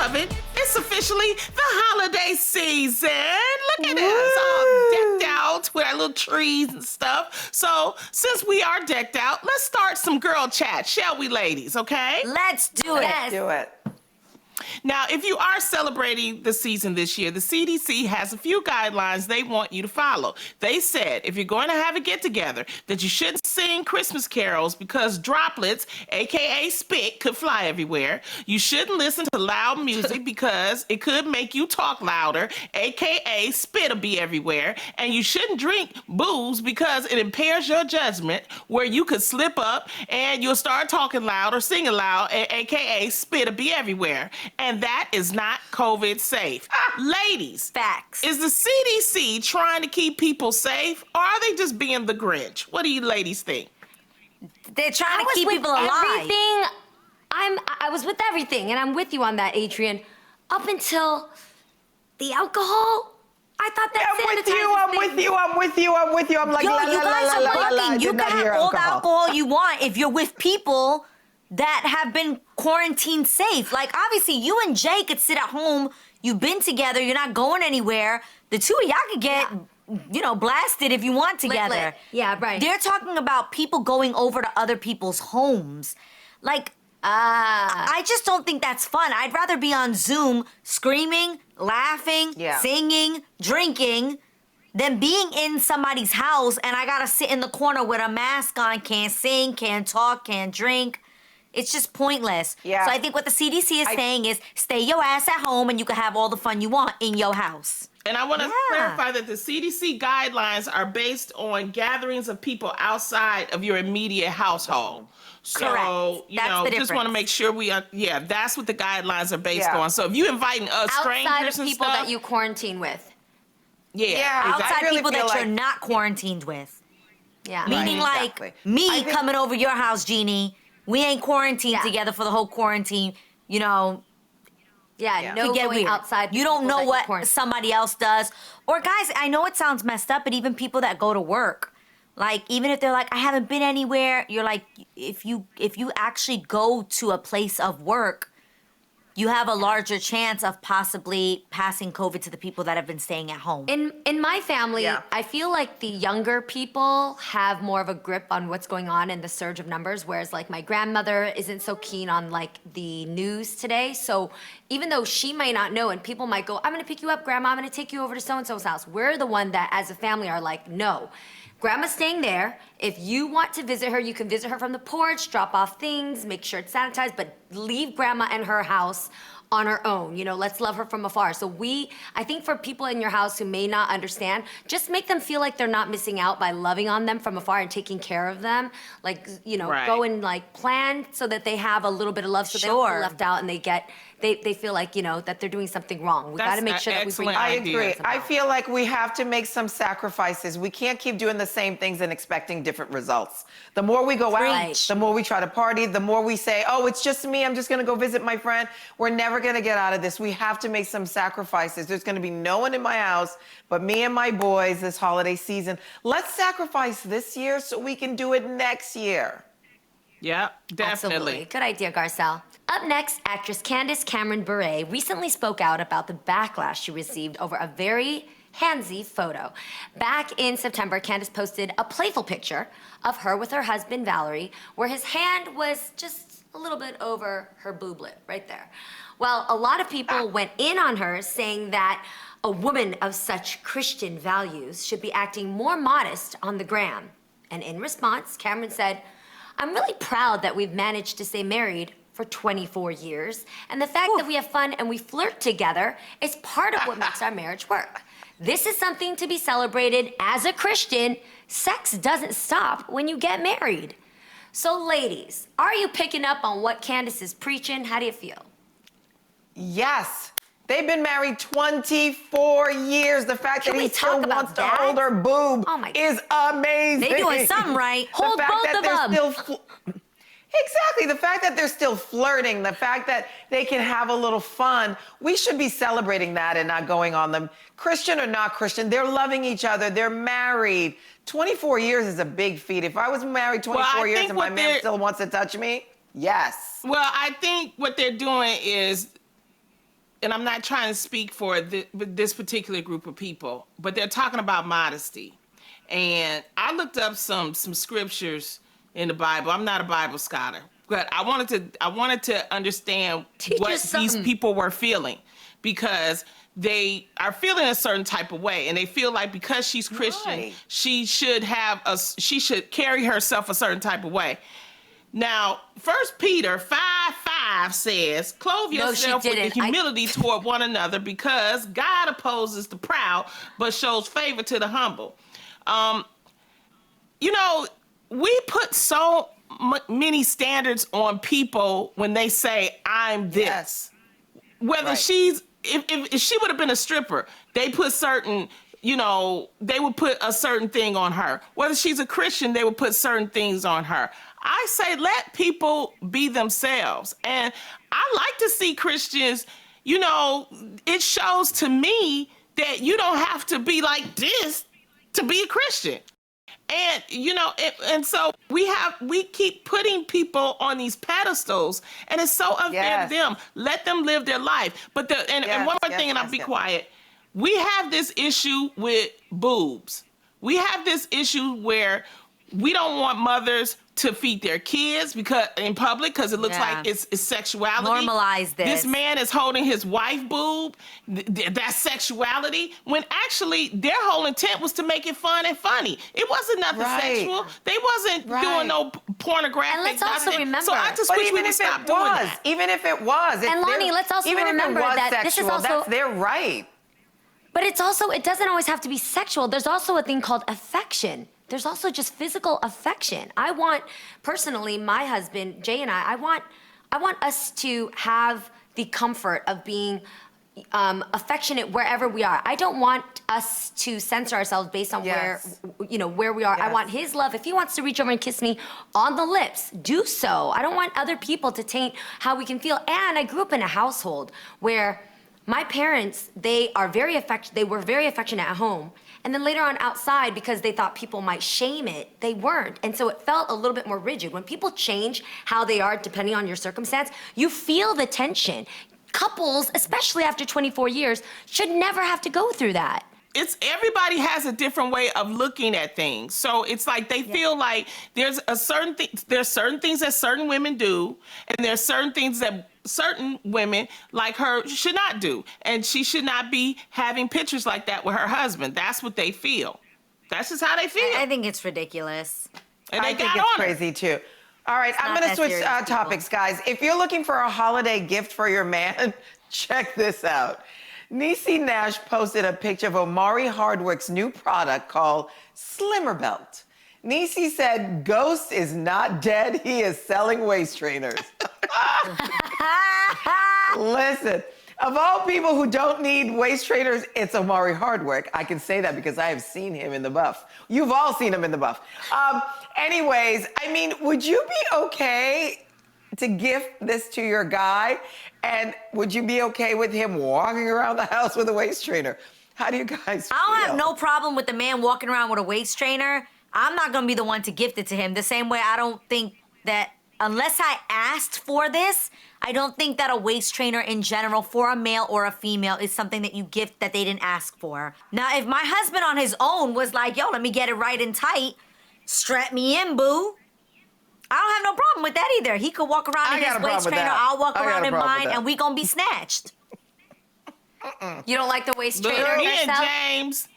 beloved, it's officially the holiday season. Look at us, all decked out with our little trees and stuff. So, since we are decked out, let's start some girl chat, shall we, ladies, okay? Let's do it. Let's do it. Now, if you are celebrating the season this year, the CDC has a few guidelines they want you to follow. They said if you're going to have a get-together, that you shouldn't sing Christmas carols because droplets, aka spit, could fly everywhere. You shouldn't listen to loud music because it could make you talk louder, aka spit will be everywhere. And you shouldn't drink booze because it impairs your judgment, where you could slip up and you'll start talking loud or singing loud, aka spit will be everywhere. And that is not COVID safe. Ladies, Facts. is the CDC trying to keep people safe, or are they just being the Grinch? What do you ladies think? They're trying to keep people alive. I was with everything, and I'm with you on that, Adrian. Up until the alcohol, I thought that I'm with you. I'm like, Yo, you guys are bugging. You did can not hear have all the alcohol you want if you're with people that have been quarantined safe. Like, obviously, you and Jay could sit at home. You've been together. You're not going anywhere. The two of y'all could get, blasted if you want together. Lit. Yeah, right. They're talking about people going over to other people's homes. Like, I just don't think that's fun. I'd rather be on Zoom screaming, laughing, singing, drinking, than being in somebody's house and I gotta sit in the corner with a mask on, can't sing, can't talk, can't drink. It's just pointless. Yeah. So I think what the CDC is saying is stay your ass at home and you can have all the fun you want in your house. And I want to clarify that the CDC guidelines are based on gatherings of people outside of your immediate household. So, Correct. you That's know, the just want to difference. make sure that's what the guidelines are based on. So if you inviting strangers outside of and people stuff, that you quarantine with. exactly. Outside really people feel that you're like- not quarantined with. Yeah. Meaning exactly. me coming over to your house, Jeannie. We ain't quarantined together for the whole quarantine, Yeah, no could get going weird. outside. You don't people know that what quarantine. somebody else does. Or guys, I know it sounds messed up, but even people that go to work, like even if they're like, I haven't been anywhere, you're like, if you actually go to a place of work, you have a larger chance of possibly passing COVID to the people that have been staying at home. In my family, I feel like the younger people have more of a grip on what's going on in the surge of numbers, whereas like my grandmother isn't so keen on like the news today. So even though she might not know and people might go, I'm gonna pick you up, Grandma, I'm gonna take you over to so-and-so's house. We're the one that as a family are like, no. Grandma's staying there. If you want to visit her, you can visit her from the porch, drop off things, make sure it's sanitized, but leave Grandma and her house on her own. Let's love her from afar. So I think for people in your house who may not understand, just make them feel like they're not missing out by loving on them from afar and taking care of them. Like, go and like plan so that they have a little bit of love so they don't feel left out and they feel like, that they're doing something wrong. We got to make sure that we bring excellent I idea. agree. I feel like we have to make some sacrifices. We can't keep doing the same things and expecting different results. The more we go out, the more we try to party, the more we say, oh, it's just me, I'm just going to go visit my friend. We're never going to get out of this. We have to make some sacrifices. There's going to be no one in my house but me and my boys this holiday season. Let's sacrifice this year so we can do it next year. Yeah, definitely. Absolutely. Good idea, Garcelle. Up next, actress Candace Cameron Bure recently spoke out about the backlash she received over a very handsy photo. Back in September, Candace posted a playful picture of her with her husband, Valerie, where his hand was just a little bit over her booblet, right there. Well, a lot of people went in on her, saying that a woman of such Christian values should be acting more modest on the gram. And in response, Cameron said, I'm really proud that we've managed to stay married for 24 years. And the fact that we have fun and we flirt together is part of what makes our marriage work. This is something to be celebrated. As a Christian, sex doesn't stop when you get married. So ladies, are you picking up on what Candace is preaching? How do you feel? Yes. They've been married 24 years. The fact that he still wants to hold her boob is amazing. They doing something right. Hold both of them. Exactly. The fact that they're still flirting, the fact that they can have a little fun, we should be celebrating that and not going on them. Christian or not Christian, they're loving each other. They're married. 24 years is a big feat. If I was married 24 years and my man still wants to touch me, yes. Well, I think what they're doing is and I'm not trying to speak for this particular group of people, but they're talking about modesty. And I looked up some scriptures in the Bible. I'm not a Bible scholar, but I wanted to understand what these people were feeling, because they are feeling a certain type of way, and they feel like because she's Christian, she should carry herself a certain type of way. Now, 1 Peter 5:5 says, "Clothe yourself with the humility toward one another, because God opposes the proud, but shows favor to the humble." You know, we put so many standards on people when they say, "I'm this." Yes. Whether if she would have been a stripper, they put certain, they would put a certain thing on her. Whether she's a Christian, they would put certain things on her. I say let people be themselves. And I like to see Christians, it shows to me that you don't have to be like this to be a Christian. And, and so we keep putting people on these pedestals, and it's so unfair to them. Let them live their life. But and one more thing, and I'll be quiet. We have this issue with boobs. We have this issue where we don't want mothers to feed their kids because in public, because it looks like it's sexuality. Normalize this. This man is holding his wife boob. That's sexuality. When actually their whole intent was to make it fun and funny. It wasn't nothing sexual. They wasn't doing no pornographic. And let's also remember. So I just wish we would stop doing that. Even if it was. And Lonnie, let's also remember that sexual, this is also that's their right. But it doesn't always have to be sexual. There's also a thing called affection. There's also just physical affection. I want, personally, my husband, Jay, and I want us to have the comfort of being affectionate wherever we are. I don't want us to censor ourselves based on where we are. I want his love. If he wants to reach over and kiss me on the lips, do so. I don't want other people to taint how we can feel. And I grew up in a household where my parents, they were very affectionate at home. And then later on outside, because they thought people might shame it, they weren't. And so it felt a little bit more rigid. When people change how they are depending on your circumstance, you feel the tension. Couples, especially after 24 years, should never have to go through that. Everybody has a different way of looking at things. So it's like they feel like there's certain things that certain women do, and there's certain things that certain women like her should not do. And she should not be having pictures like that with her husband. That's what they feel. That's just how they feel. I think it's ridiculous. And I think it's crazy too. All right, I'm going to switch topics, guys. If you're looking for a holiday gift for your man, check this out. Niecy Nash posted a picture of Omari Hardwick's new product called Slimmer Belt. Niecy said, "Ghost is not dead. He is selling waist trainers." Listen, of all people who don't need waist trainers, it's Omari Hardwick. I can say that because I have seen him in the buff. You've all seen him in the buff. Anyways, I mean, would you be okay to gift this to your guy? And would you be okay with him walking around the house with a waist trainer? How do you guys feel? I don't have no problem with the man walking around with a waist trainer. I'm not gonna be the one to gift it to him. The same way I don't think that, unless I asked for this, I don't think that a waist trainer in general for a male or a female is something that you gift that they didn't ask for. Now, if my husband on his own was like, "Yo, let me get it right and tight, strap me in, boo," I don't have no problem with that either. He could walk around in his waist trainer, I'll walk around in mine, and we gonna be snatched. You don't like the waist trainer yourself?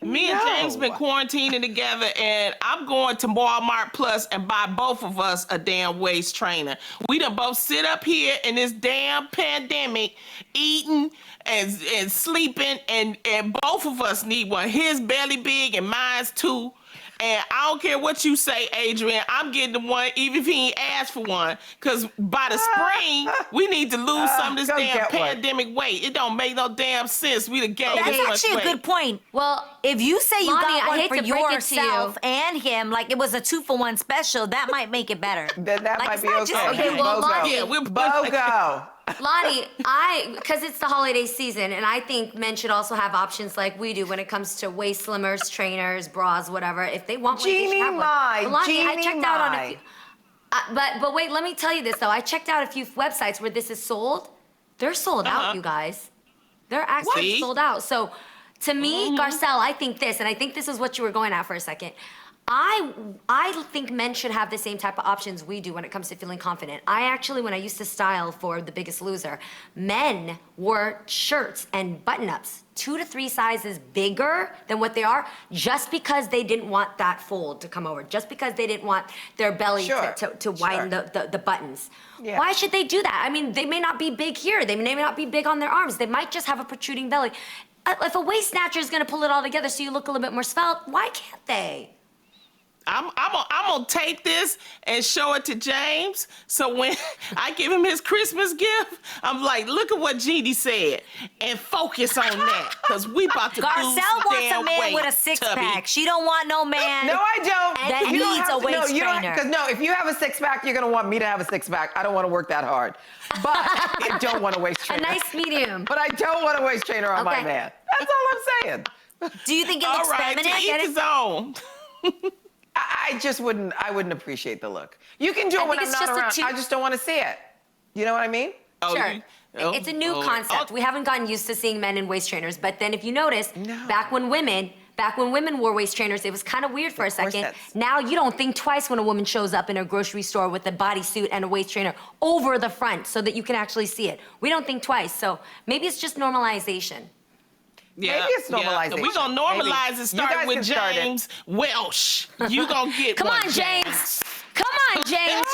Me and James been quarantining together, and I'm going to Walmart Plus and buy both of us a damn waist trainer. We done both sit up here in this damn pandemic, eating and sleeping, and both of us need one. His belly big and mine's too. And I don't care what you say, Adrian, I'm getting the one, even if he ain't asked for one. Because by the spring, we need to lose some of this damn pandemic weight. It don't make no damn sense. We done gained this much weight. That's actually a good point. Well, if you say you got one for yourself and him, like it was a 2-for-1 special, that might make it better. That might be okay. Okay, well, Lonnie, BOGO. Lonnie, because it's the holiday season, and I think men should also have options like we do when it comes to waist slimmers, trainers, bras, whatever. If they want one, they should have one. But Lonnie, I checked out on a few. But wait, let me tell you this though. I checked out a few websites where this is sold. They're sold out, you guys. They're actually sold out. So to me, Garcelle, I think this, and I think this is what you were going at for a second. I think men should have the same type of options we do when it comes to feeling confident. I actually, when I used to style for The Biggest Loser, men wore shirts and button-ups 2 to 3 sizes bigger than what they are, just because they didn't want that fold to come over, just because they didn't want their belly to widen the buttons. Yeah. Why should they do that? I mean, they may not be big here. They may not be big on their arms. They might just have a protruding belly. If a waist snatcher is gonna pull it all together so you look a little bit more svelte, why can't they? I'm gonna take this and show it to James. So when I give him his Christmas gift, I'm like, look at what Jeannie said, and focus on that, because we about to Garcelle wants a man with a six-pack. She don't want no man. No, I don't. That needs a waist trainer. Because no, if you have a six-pack, you're gonna want me to have a six-pack. I don't want to work that hard, but I don't want a waist trainer. A nice medium. But I don't want a waist trainer on my man. That's all I'm saying. Do you think it looks feminine? To each his own. I wouldn't appreciate the look. You can do it when I'm not around. I just don't want to see it. You know what I mean? Sure. It's a new concept. We haven't gotten used to seeing men in waist trainers, but then if you notice, back when women wore waist trainers, it was kind of weird for a second. Now you don't think twice when a woman shows up in a grocery store with a bodysuit and a waist trainer over the front so that you can actually see it. We don't think twice, so maybe it's just normalization. Yeah, maybe it's normalization. We're going to normalize it, start with James Welsh. You going to get Come on, James. Come on, James.